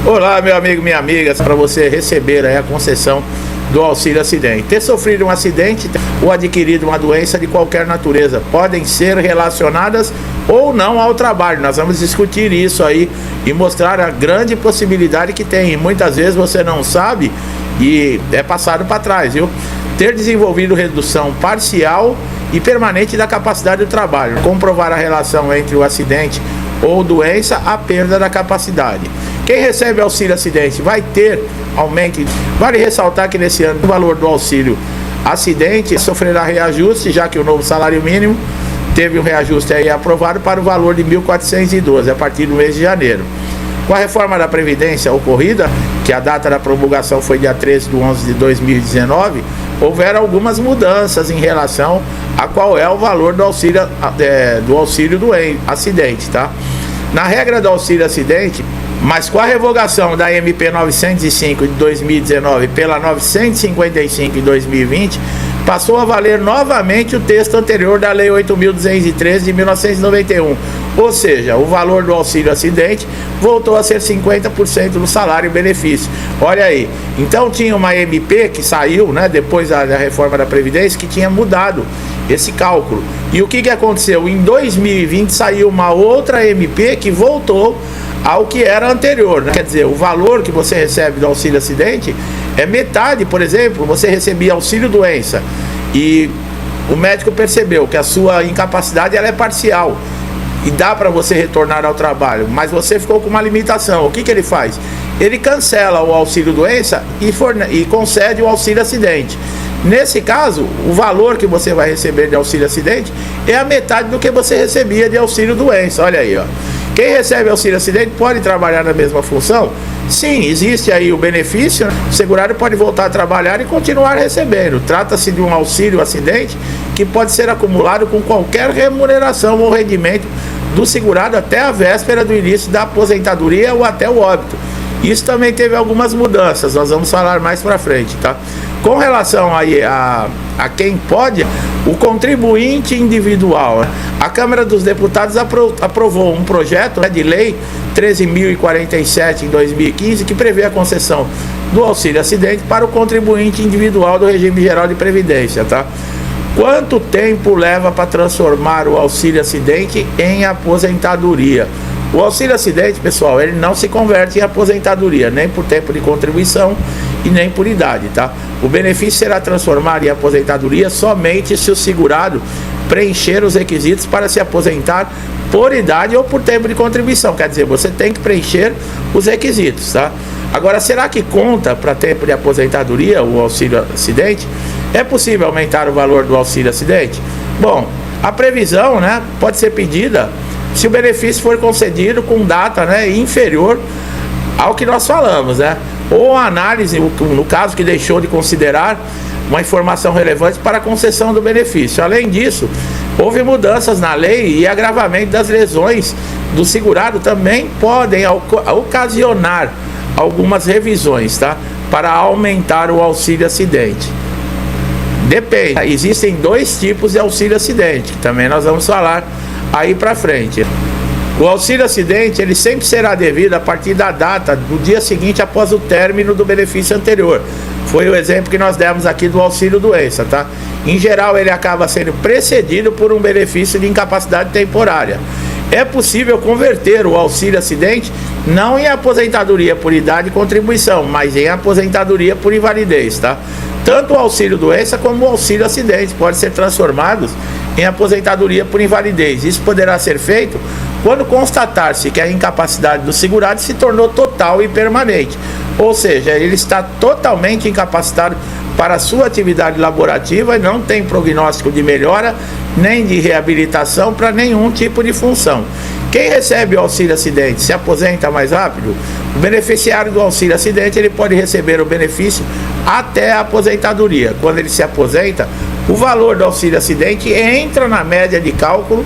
Olá, meu amigo, minha amiga, para você receber aí a concessão do auxílio acidente. Ter sofrido um acidente ou adquirido uma doença de qualquer natureza podem ser relacionadas ou não ao trabalho. Nós vamos discutir isso aí e mostrar a grande possibilidade que tem. E muitas vezes você não sabe e é passado para trás, viu? Ter desenvolvido redução parcial e permanente da capacidade do trabalho. Comprovar a relação entre o acidente ou doença, a perda da capacidade. Quem recebe auxílio acidente vai ter aumento. Vale ressaltar que nesse ano o valor do auxílio acidente sofrerá reajuste, já que o novo salário mínimo teve um reajuste aí aprovado para o valor de R$ 1.412 a partir do mês de janeiro. Com a reforma da Previdência ocorrida, que a data da promulgação foi dia 13/11/2019, houveram algumas mudanças em relação a qual é o valor do auxílio do acidente, tá? Na regra do auxílio acidente, mas com a revogação da MP 905 de 2019 pela 955 de 2020, passou a valer novamente o texto anterior da Lei 8.213 de 1991. Ou seja, o valor do auxílio acidente voltou a ser 50% do salário e benefício. Olha aí, então tinha uma MP que saiu, né, depois da reforma da Previdência, que tinha mudado esse cálculo. E o que aconteceu? Em 2020 saiu uma outra MP que voltou ao que era anterior, né? Quer dizer, o valor que você recebe do auxílio acidente é metade. Por exemplo, você recebia auxílio doença e o médico percebeu que a sua incapacidade ela é parcial e dá para você retornar ao trabalho, mas você ficou com uma limitação. O que ele faz? Ele cancela o auxílio doença e concede o auxílio acidente. Nesse caso, o valor que você vai receber de auxílio acidente é a metade do que você recebia de auxílio doença. Olha aí, ó. Quem recebe auxílio acidente pode trabalhar na mesma função? Sim, existe aí o benefício, né? O segurado pode voltar a trabalhar e continuar recebendo. Trata-se de um auxílio acidente que pode ser acumulado com qualquer remuneração ou rendimento do segurado até a véspera do início da aposentadoria ou até o óbito. Isso também teve algumas mudanças, nós vamos falar mais para frente, tá? Com relação aí a quem pode, o contribuinte individual, né? A Câmara dos Deputados aprovou um projeto, né, de lei 13.047 em 2015, que prevê a concessão do auxílio acidente para o contribuinte individual do regime geral de previdência, tá? Quanto tempo leva para transformar o auxílio acidente em aposentadoria? O auxílio acidente, pessoal, ele não se converte em aposentadoria, nem por tempo de contribuição e nem por idade, tá? O benefício será transformado em aposentadoria somente se o segurado preencher os requisitos para se aposentar por idade ou por tempo de contribuição. Quer dizer, você tem que preencher os requisitos, tá? Agora, será que conta para tempo de aposentadoria o auxílio acidente? É possível aumentar o valor do auxílio acidente? Bom, a previsão, né, pode ser pedida se o benefício for concedido com data, né, inferior ao que nós falamos, né? Ou a análise, no caso que deixou de considerar uma informação relevante para a concessão do benefício. Além disso, houve mudanças na lei e agravamento das lesões do segurado também podem ocasionar algumas revisões, tá? Para aumentar o auxílio acidente. Depende. Existem dois tipos de auxílio acidente, que também nós vamos falar aí para frente. O auxílio acidente, ele sempre será devido a partir da data do dia seguinte após o término do benefício anterior. Foi o exemplo que nós demos aqui do auxílio doença, tá? Em geral, ele acaba sendo precedido por um benefício de incapacidade temporária. É possível converter o auxílio acidente não em aposentadoria por idade e contribuição, mas em aposentadoria por invalidez, tá? Tanto o auxílio doença como o auxílio acidente podem ser transformados em aposentadoria por invalidez. Isso poderá ser feito quando constatar-se que a incapacidade do segurado se tornou total e permanente, ou seja, ele está totalmente incapacitado para a sua atividade laborativa e não tem prognóstico de melhora nem de reabilitação para nenhum tipo de função. Quem recebe o auxílio acidente se aposenta mais rápido? O beneficiário do auxílio acidente ele pode receber o benefício até a aposentadoria. Quando ele se aposenta, o valor do auxílio acidente entra na média de cálculo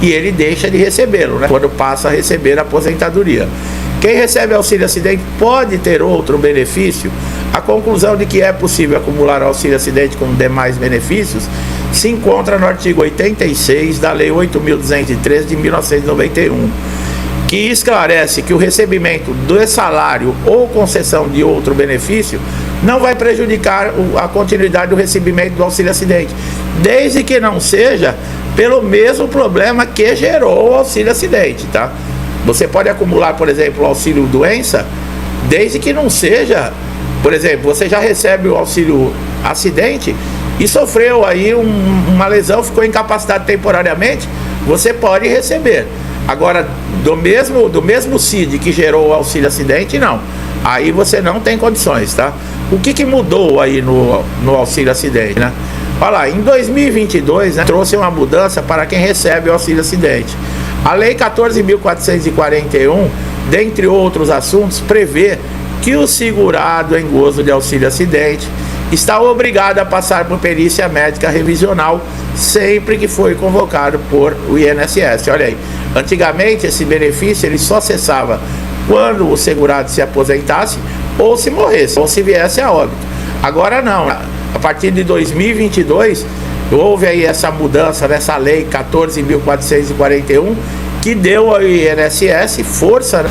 e ele deixa de recebê-lo, né, quando passa a receber a aposentadoria. Quem recebe auxílio acidente pode ter outro benefício. A conclusão de que é possível acumular auxílio acidente com demais benefícios se encontra no artigo 86 da Lei 8.213 de 1991. que esclarece que o recebimento do salário ou concessão de outro benefício não vai prejudicar a continuidade do recebimento do auxílio acidente, desde que não seja pelo mesmo problema que gerou o auxílio acidente, tá? Você pode acumular, por exemplo, o auxílio doença, desde que não seja, por exemplo, você já recebe o auxílio acidente e sofreu aí uma lesão, ficou incapacitado temporariamente, você pode receber. Agora, do mesmo CID que gerou o auxílio acidente, não. Aí você não tem condições, tá? O que mudou aí no auxílio acidente, né? Olha lá, em 2022, né, trouxe uma mudança para quem recebe o auxílio acidente. A Lei 14.441, dentre outros assuntos, prevê que o segurado em gozo de auxílio acidente está obrigado a passar por perícia médica revisional sempre que foi convocado por o INSS. Olha aí, antigamente esse benefício ele só cessava quando o segurado se aposentasse ou se morresse, ou se viesse a óbito. Agora não, a partir de 2022 houve aí essa mudança nessa lei 14.441 que deu ao INSS força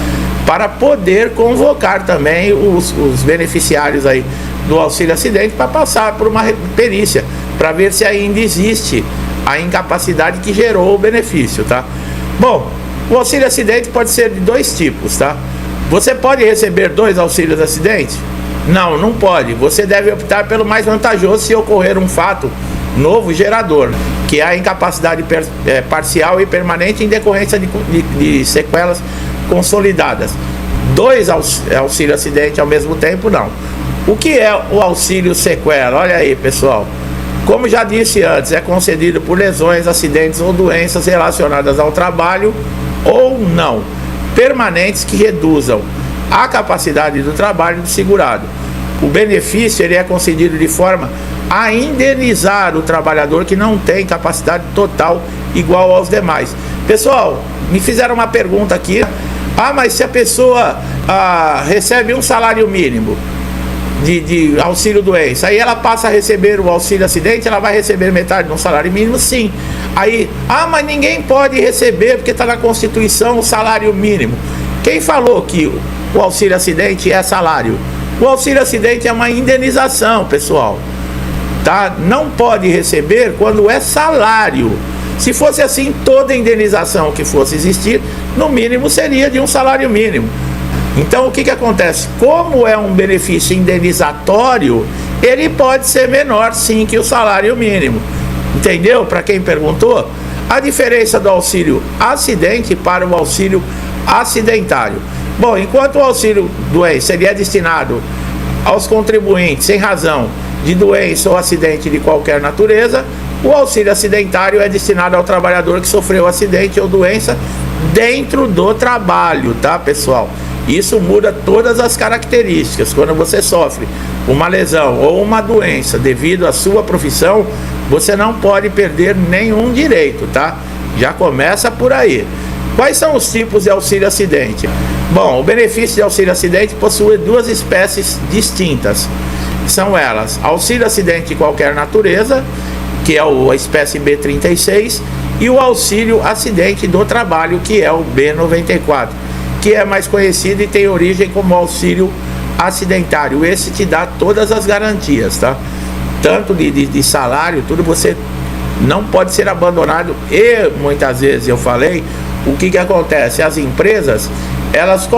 para poder convocar também os beneficiários aí do auxílio acidente para passar por uma perícia, para ver se ainda existe a incapacidade que gerou o benefício, tá? Bom, o auxílio acidente pode ser de dois tipos, tá? Você pode receber 2 auxílios acidente? Não, não pode. Você deve optar pelo mais vantajoso se ocorrer um fato novo gerador, que é a incapacidade parcial e permanente em decorrência de sequelas consolidadas. 2 auxílio acidente ao mesmo tempo, não. O que é o auxílio sequela? Olha aí, pessoal. Como já disse antes, é concedido por lesões, acidentes ou doenças relacionadas ao trabalho ou não, permanentes que reduzam a capacidade do trabalho do segurado. O benefício ele é concedido de forma a indenizar o trabalhador que não tem capacidade total igual aos demais. Pessoal, me fizeram uma pergunta aqui. Mas se a pessoa recebe um salário mínimo de auxílio doença, aí ela passa a receber o auxílio acidente, ela vai receber metade de um salário mínimo? Sim. Aí, mas ninguém pode receber porque está na Constituição o salário mínimo. Quem falou que o auxílio acidente é salário? O auxílio acidente é uma indenização, pessoal, tá? Não pode receber quando é salário. Se fosse assim, toda indenização que fosse existir, no mínimo seria de um salário mínimo. Então o que acontece? Como é um benefício indenizatório, ele pode ser menor sim que o salário mínimo. Entendeu? Para quem perguntou, a diferença do auxílio acidente para o auxílio acidentário. Bom, enquanto o auxílio doença seria destinado aos contribuintes sem razão de doença ou acidente de qualquer natureza, o auxílio acidentário é destinado ao trabalhador que sofreu acidente ou doença dentro do trabalho, tá, pessoal? Isso muda todas as características. Quando você sofre uma lesão ou uma doença devido à sua profissão, você não pode perder nenhum direito, tá? Já começa por aí. Quais são os tipos de auxílio acidente? Bom, o benefício de auxílio acidente possui 2 espécies distintas. São elas: auxílio acidente de qualquer natureza, que é a espécie B36, e o auxílio acidente do trabalho, que é o B94, que é mais conhecido e tem origem como auxílio acidentário. Esse te dá todas as garantias, tá? Tanto de salário, tudo, você não pode ser abandonado. E muitas vezes eu falei, o que acontece? As empresas, elas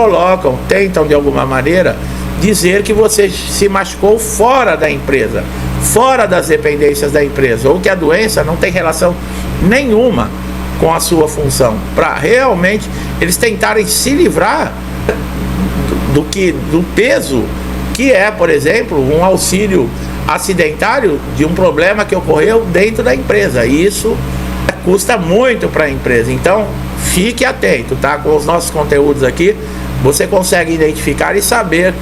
tentam de alguma maneira dizer que você se machucou fora da empresa, fora das dependências da empresa, ou que a doença não tem relação nenhuma com a sua função, para realmente eles tentarem se livrar do peso que é, por exemplo, um auxílio acidentário de um problema que ocorreu dentro da empresa. E isso custa muito para a empresa. Então fique atento, tá? Com os nossos conteúdos aqui, você consegue identificar e saber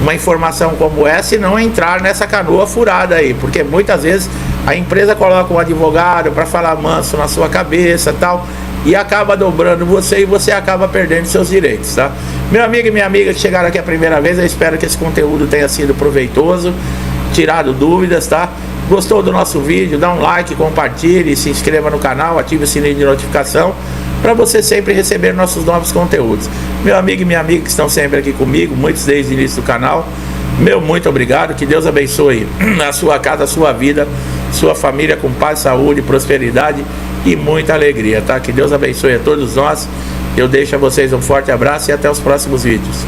uma informação como essa e não entrar nessa canoa furada aí, porque muitas vezes a empresa coloca um advogado para falar manso na sua cabeça, tal, e acaba dobrando você e você acaba perdendo seus direitos, tá? Meu amigo e minha amiga que chegaram aqui a primeira vez, eu espero que esse conteúdo tenha sido proveitoso, tirado dúvidas, tá? Gostou do nosso vídeo? Dá um like, compartilhe, se inscreva no canal, ative o sininho de notificação para você sempre receber nossos novos conteúdos. Meu amigo e minha amiga que estão sempre aqui comigo, muitos desde o início do canal, meu muito obrigado, que Deus abençoe a sua casa, a sua vida, sua família com paz, saúde, prosperidade e muita alegria, tá? Que Deus abençoe a todos nós. Eu deixo a vocês um forte abraço e até os próximos vídeos.